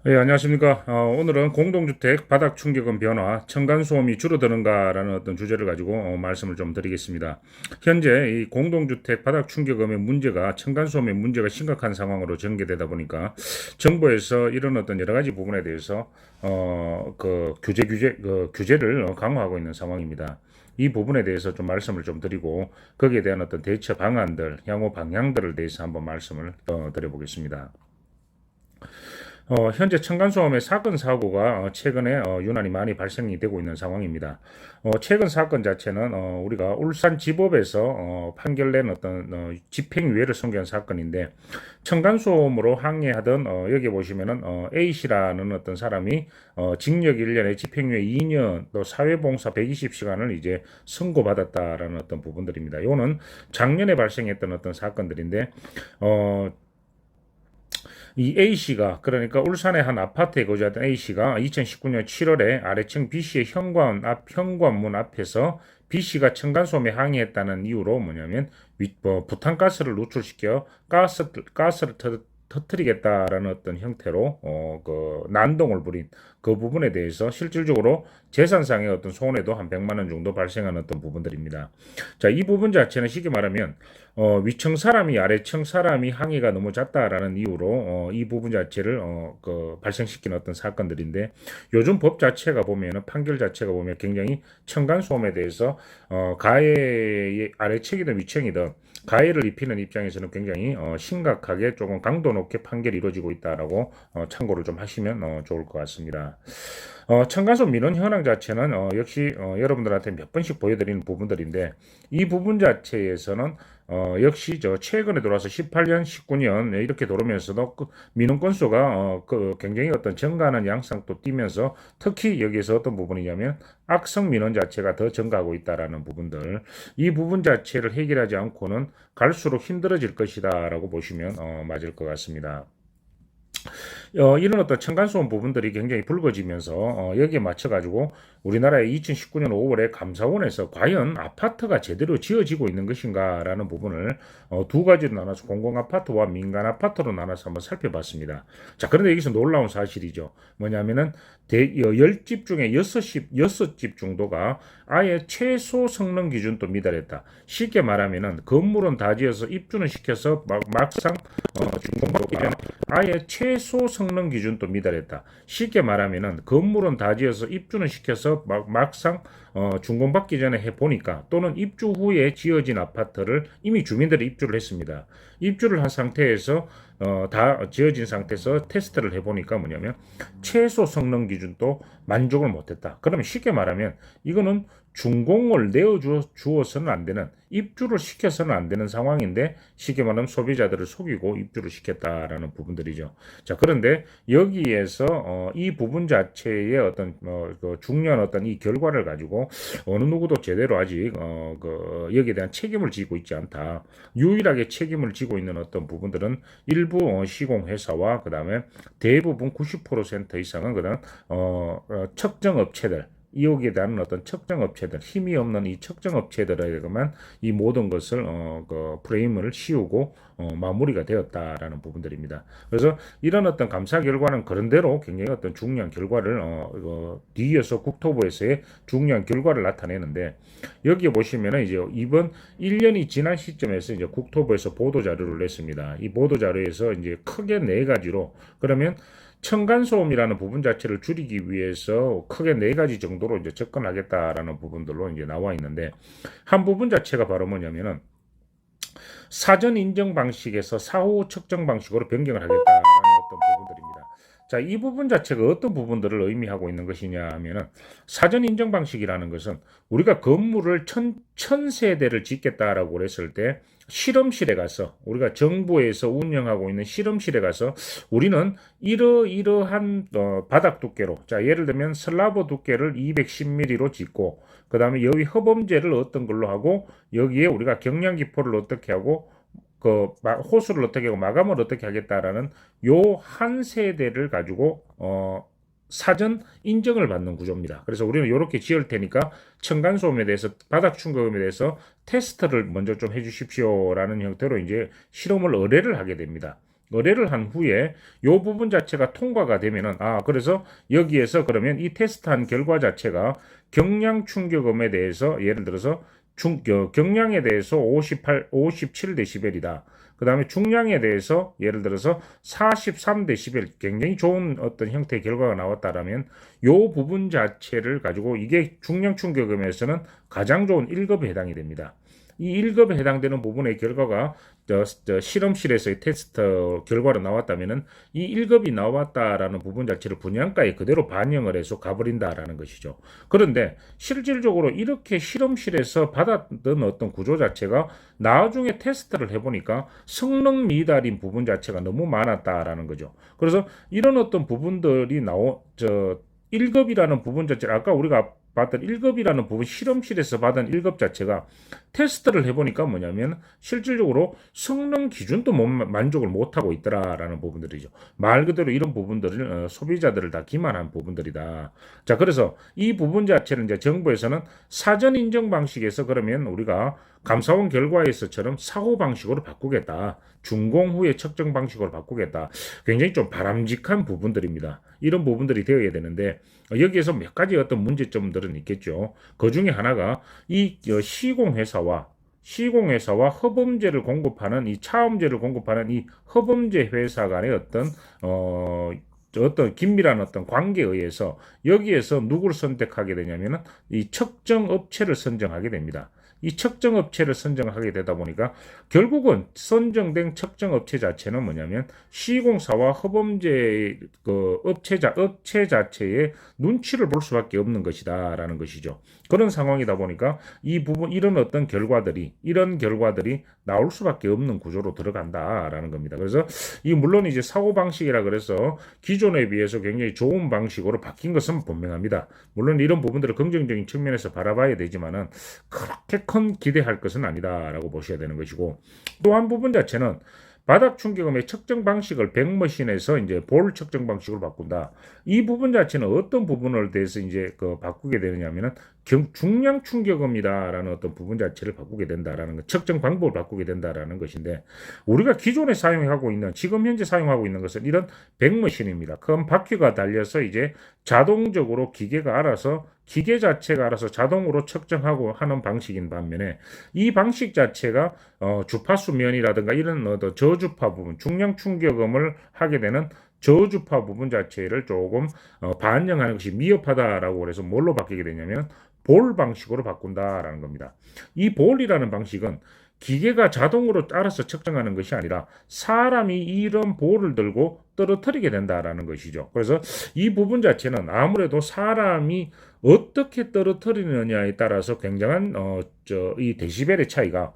예, 안녕하십니까. 오늘은 공동주택 바닥 충격은 변화, 층간소음이 줄어드는가라는 어떤 주제를 가지고 말씀을 좀 드리겠습니다. 현재 이 공동주택 바닥 충격음의 문제가 층간소음의 문제가 심각한 상황으로 전개되다 보니까 정부에서 이런 어떤 여러 가지 부분에 대해서 규제를 강화하고 있는 상황입니다. 이 부분에 대해서 좀 말씀을 좀 드리고 거기에 대한 어떤 대처 방안들, 향후 방향들을 대해서 한번 말씀을 드려보겠습니다. 현재 층간소음의 사건 사고가 최근에 유난히 많이 발생이 되고 있는 상황입니다. 최근 사건 자체는 우리가 울산지법에서 판결된 어떤 집행유예를 선고한 사건인데 층간소음으로 항해하던 여기 보시면은 A 씨라는 어떤 사람이 징역 1년에 집행유예 2년 또 사회봉사 120시간을 이제 선고받았다라는 어떤 부분들입니다. 이거는 작년에 발생했던 어떤 사건들인데 이 A씨가 그러니까 울산의 한 아파트에 거주하던 A씨가 2019년 7월에 아래층 B씨의 현관문 앞에서 B씨가 층간소음에 항의했다는 이유로 뭐냐면 부탄가스를 노출시켜 가스를 터뜨리겠다라는 어떤 형태로 난동을 부린 그 부분에 대해서 실질적으로 재산상의 어떤 손해도 한 100만 원 정도 발생하는 어떤 부분들입니다. 자, 이 부분 자체는 쉽게 말하면 위층 사람이 아래층 사람이 항의가 너무 잦다라는 이유로 이 부분 자체를 발생시키는 어떤 사건들인데 요즘 법 자체가 보면은 판결 자체가 보면 굉장히 층간소음에 대해서 가해의 아래층이든 위층이든 가해를 입히는 입장에서는 굉장히 심각하게 조금 강도 높게 판결이 이루어지고 있다라고 참고를 좀 하시면 좋을 것 같습니다. 층간소음 민원 현황 자체는 역시 여러분들한테 몇 번씩 보여드리는 부분들인데 이 부분 자체에서는 역시 최근에 들어와서 18년, 19년 이렇게 들어오면서도 그 민원 건수가 굉장히 어떤 증가하는 양상도 띠면서 특히 여기서 어떤 부분이냐면 악성 민원 자체가 더 증가하고 있다라는 부분들 이 부분 자체를 해결하지 않고는 갈수록 힘들어질 것이다라고 보시면 맞을 것 같습니다. 이런 어떤 층간소음 부분들이 굉장히 불거지면서 여기에 맞춰가지고 우리나라의 2019년 5월에 감사원에서 과연 아파트가 제대로 지어지고 있는 것인가라는 부분을 두 가지로 나눠서 공공아파트와 민간아파트로 나눠서 한번 살펴봤습니다. 자, 그런데 여기서 놀라운 사실이죠. 뭐냐면은 10집 중에 6집 정도가 아예 최소 성능 기준도 미달했다. 쉽게 말하면은 건물은 다 지어서 입주는 시켜서 막상 준공받기 전에 아예 최소 성능 기준도 미달했다. 쉽게 말하면은 건물은 다 지어서 입주는 시켜서 막상 준공받기 전에 해보니까 또는 입주 후에 지어진 아파트를 이미 주민들이 입주를 했습니다. 입주를 한 상태에서 다 지어진 상태에서 테스트를 해보니까 뭐냐면 최소 성능 기준도 만족을 못했다. 그러면 쉽게 말하면 이거는 준공을 주어서는 안 되는 입주를 시켜서는 안 되는 상황인데 쉽게 말하면 소비자들을 속이고 입주를 시켰다라는 부분들이죠. 자, 그런데 여기에서 이 부분 자체의 어떤 중요한 어떤 이 결과를 가지고 어느 누구도 제대로 아직 여기에 대한 책임을 지고 있지 않다. 유일하게 책임을 지고 있는 어떤 부분들은 일부 시공회사와 그 다음에 대부분 90% 이상은 그다음 측정 업체들 이옥에 대한 어떤 측정 업체들 힘이 없는 이 측정 업체들에게만 이 모든 것을 프레임을 씌우고 마무리가 되었다라는 부분들입니다. 그래서 이런 어떤 감사 결과는 그런대로 굉장히 어떤 중요한 결과를 뒤이어서 국토부에서의 중요한 결과를 나타내는데 여기에 보시면은 이제 이번 1년이 지난 시점에서 이제 국토부에서 보도 자료를 냈습니다. 이 보도 자료에서 이제 크게 네 가지로 그러면 층간소음이라는 부분 자체를 줄이기 위해서 크게 네 가지 정도로 이제 접근하겠다라는 부분들로 이제 나와 있는데 한 부분 자체가 바로 뭐냐면은 사전 인정 방식에서 사후 측정 방식으로 변경을 하겠다라는 어떤 부분들입니다. 자, 이 부분 자체가 어떤 부분들을 의미하고 있는 것이냐 하면은 사전 인정 방식이라는 것은 우리가 건물을 천 세대를 짓겠다라고 했을 때 실험실에 가서 우리가 정부에서 운영하고 있는 실험실에 가서 우리는 이러이러한 바닥 두께로 자 예를 들면 슬라브 두께를 210mm로 짓고 그 다음에 여기 허범재를 어떤 걸로 하고 여기에 우리가 경량기포를 어떻게 하고 호수를 어떻게 하고 마감을 어떻게 하겠다라는 요 한 세대를 가지고 사전 인정을 받는 구조입니다. 그래서 우리는 이렇게 지을 테니까 층간소음에 대해서 바닥 충격음에 대해서 테스트를 먼저 좀 해주십시오라는 형태로 이제 실험을 의뢰를 하게 됩니다. 의뢰를 한 후에 요 부분 자체가 통과가 되면은 그래서 여기에서 그러면 이 테스트한 결과 자체가 경량 충격음에 대해서 예를 들어서 경량에 대해서 57데시벨이다. 그 다음에 중량에 대해서 예를 들어서 43데시벨 굉장히 좋은 어떤 형태의 결과가 나왔다라면 요 부분 자체를 가지고 이게 중량 충격음에서는 가장 좋은 1급에 해당이 됩니다. 이 1급에 해당되는 부분의 결과가 실험실에서의 테스트 결과로 나왔다면은 이 1급이 나왔다라는 부분 자체를 분양가에 그대로 반영을 해서 가버린다라는 것이죠. 그런데 실질적으로 이렇게 실험실에서 받았던 어떤 구조 자체가 나중에 테스트를 해보니까 성능 미달인 부분 자체가 너무 많았다라는 거죠. 그래서 이런 어떤 부분들이 1급이라는 부분 자체를 아까 우리가 받던 1급이라는 부분 실험실에서 받은 1급 자체가 테스트를 해보니까 뭐냐면 실질적으로 성능 기준도 만족을 못하고 있더라라는 부분들이죠. 말 그대로 이런 부분들을 소비자들을 다 기만한 부분들이다. 자, 그래서 이 부분 자체는 이제 정부에서는 사전 인정 방식에서 그러면 우리가 감사원 결과에서처럼 사후 방식으로 바꾸겠다. 준공 후에 측정 방식으로 바꾸겠다. 굉장히 좀 바람직한 부분들입니다. 이런 부분들이 되어야 되는데 여기에서 몇 가지 어떤 문제점들은 있겠죠. 그 중에 하나가 이 시공회사와 허범제를 공급하는 이 차음제를 공급하는 이 허범제 회사 간의 어떤 긴밀한 어떤 관계에 의해서 여기에서 누구를 선택하게 되냐면은 이 측정 업체를 선정하게 됩니다. 이 측정 업체를 선정하게 되다 보니까 결국은 선정된 측정 업체 자체는 뭐냐면 시공사와 허범제 업체 자체의 눈치를 볼 수밖에 없는 것이다라는 것이죠. 그런 상황이다 보니까 이런 어떤 결과들이 나올 수밖에 없는 구조로 들어간다라는 겁니다. 그래서 물론 이제 사고 방식이라 그래서 기존에 비해서 굉장히 좋은 방식으로 바뀐 것은 분명합니다. 물론 이런 부분들을 긍정적인 측면에서 바라봐야 되지만은 그렇게 큰 기대할 것은 아니다라고 보셔야 되는 것이고 또 한 부분 자체는 바닥 충격음의 측정 방식을 백머신에서 이제 볼 측정 방식으로 바꾼다. 이 부분 자체는 어떤 부분을 대해서 이제 바꾸게 되느냐면은 중량 충격음이다라는 어떤 부분 자체를 바꾸게 된다라는 것, 측정 방법을 바꾸게 된다라는 것인데 우리가 기존에 사용하고 있는 지금 현재 사용하고 있는 것은 이런 백머신입니다. 큰 바퀴가 달려서 이제 자동적으로 기계 자체가 알아서 자동으로 측정하고 하는 방식인 반면에 이 방식 자체가 주파수 면이라든가 이런 저주파 부분, 중량 충격음을 하게 되는 저주파 부분 자체를 조금 반영하는 것이 미흡하다라고 해서 뭘로 바뀌게 되냐면 볼 방식으로 바꾼다라는 겁니다. 이 볼이라는 방식은 기계가 자동으로 알아서 측정하는 것이 아니라 사람이 이런 볼을 들고 떨어뜨리게 된다라는 것이죠. 그래서 이 부분 자체는 아무래도 사람이 어떻게 떨어뜨리느냐에 따라서 굉장한 이 데시벨의 차이가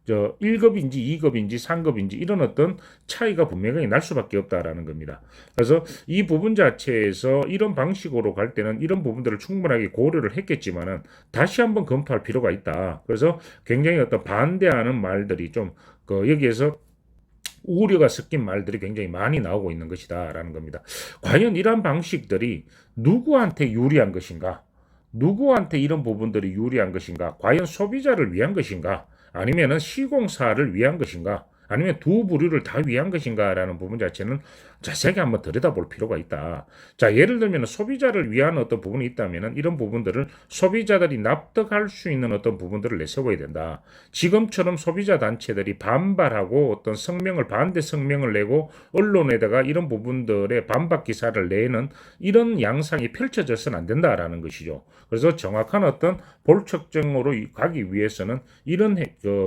1급인지 2급인지 3급인지 이런 어떤 차이가 분명히 날 수밖에 없다라는 겁니다. 그래서 이 부분 자체에서 이런 방식으로 갈 때는 이런 부분들을 충분하게 고려를 했겠지만은 다시 한번 검토할 필요가 있다. 그래서 굉장히 어떤 반대하는 말들이 좀 여기에서 우려가 섞인 말들이 굉장히 많이 나오고 있는 것이다라는 겁니다. 과연 이러한 방식들이 누구한테 유리한 것인가? 누구한테 이런 부분들이 유리한 것인가? 과연 소비자를 위한 것인가? 아니면은 시공사를 위한 것인가? 아니면 두 부류를 다 위한 것인가라는 부분 자체는 자세하게 한번 들여다볼 필요가 있다. 자, 예를 들면 소비자를 위한 어떤 부분이 있다면 이런 부분들을 소비자들이 납득할 수 있는 어떤 부분들을 내세워야 된다. 지금처럼 소비자 단체들이 반발하고 어떤 반대 성명을 내고 언론에다가 이런 부분들의 반박 기사를 내는 이런 양상이 펼쳐져서는 안 된다라는 것이죠. 그래서 정확한 어떤 볼 측정으로 가기 위해서는 이런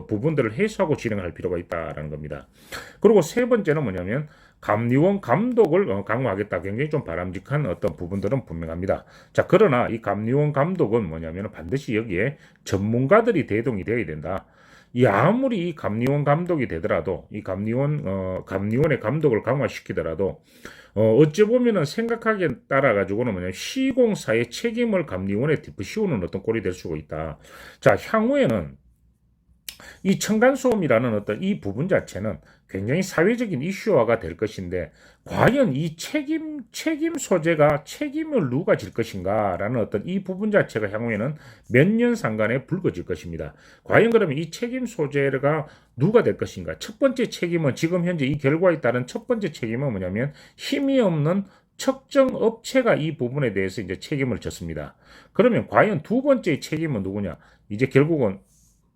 부분들을 해소하고 진행할 필요가 있다라는 겁니다. 그리고 세 번째는 뭐냐면 감리원 감독을 강화하겠다. 굉장히 좀 바람직한 어떤 부분들은 분명합니다. 자, 그러나 이 감리원 감독은 뭐냐면 반드시 여기에 전문가들이 대동이 되어야 된다. 아무리 이 감리원 감독이 되더라도 이 감리원의 감독을 강화시키더라도 어찌 보면은 생각하기에 따라 가지고는 뭐냐면 시공사의 책임을 감리원에 씌우는 어떤 꼴이 될 수가 있다. 자, 향후에는 이 층간소음이라는 어떤 이 부분 자체는 굉장히 사회적인 이슈화가 될 것인데 과연 이 책임 소재가 책임을 누가 질 것인가라는 어떤 이 부분 자체가 향후에는 몇 년 상간에 불거질 것입니다. 과연 그러면 이 책임 소재가 누가 될 것인가? 첫 번째 책임은 지금 현재 이 결과에 따른 첫 번째 책임은 뭐냐면 힘이 없는 측정 업체가 이 부분에 대해서 이제 책임을 졌습니다. 그러면 과연 두 번째 책임은 누구냐? 이제 결국은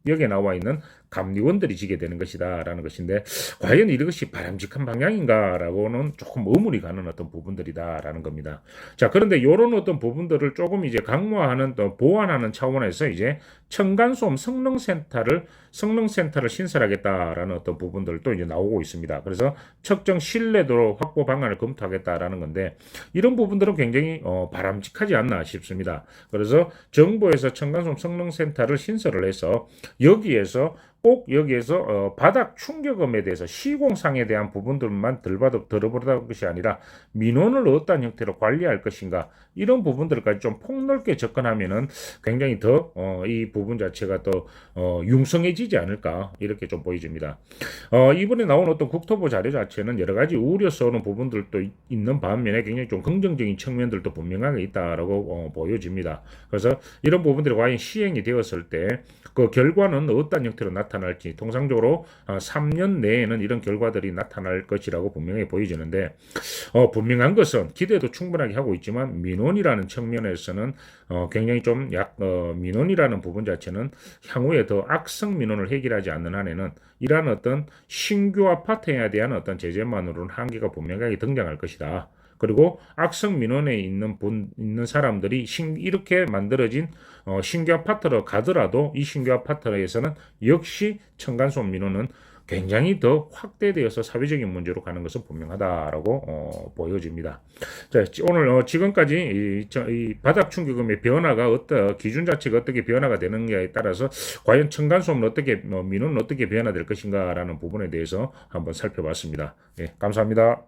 여기에 나와 있는 감리원들이 지게 되는 것이다라는 것인데 과연 이것이 바람직한 방향인가라고는 조금 의문이 가는 어떤 부분들이다라는 겁니다. 자, 그런데 이런 어떤 부분들을 조금 이제 강화하는 또 보완하는 차원에서 이제 층간소음 성능센터를 신설하겠다라는 어떤 부분들도 이제 나오고 있습니다. 그래서 측정 신뢰도 확보 방안을 검토하겠다라는 건데 이런 부분들은 굉장히 바람직하지 않나 싶습니다. 그래서 정부에서 층간소음 성능센터를 신설을 해서 여기에서 바닥 충격음에 대해서 시공상에 대한 부분들만 들어보다 것이 아니라 민원을 어떤 형태로 관리할 것인가 이런 부분들까지 좀 폭넓게 접근하면은 굉장히 더 이 부분 자체가 더 융성해지지 않을까 이렇게 좀 보여집니다. 이번에 나온 어떤 국토부 자료 자체는 여러 가지 우려스러운 부분들도 있는 반면에 굉장히 좀 긍정적인 측면들도 분명하게 있다라고 보여집니다. 그래서 이런 부분들이 과연 시행이 되었을 때 그 결과는 어떤 형태로 나타날지 통상적으로 3년 내에는 이런 결과들이 나타날 것이라고 분명히 보여지는데 분명한 것은 기대도 충분하게 하고 있지만 민원이라는 측면에서는 굉장히 좀 민원이라는 부분 자체는 향후에 더 악성 민원을 해결하지 않는 한에는 이러한 어떤 신규 아파트에 대한 어떤 제재만으로는 한계가 분명하게 등장할 것이다. 그리고 악성 민원에 있는 사람들이 이렇게 만들어진 신규 아파트로 가더라도 이 신규 아파트에서는 역시 층간소음 민원은 굉장히 더 확대되어서 사회적인 문제로 가는 것은 분명하다라고 보여집니다. 자, 오늘 지금까지 이 바닥 충격음의 변화가 기준 자체가 어떻게 변화가 되는가에 따라서 과연 층간소음은 민원은 어떻게 변화될 것인가라는 부분에 대해서 한번 살펴봤습니다. 예, 감사합니다.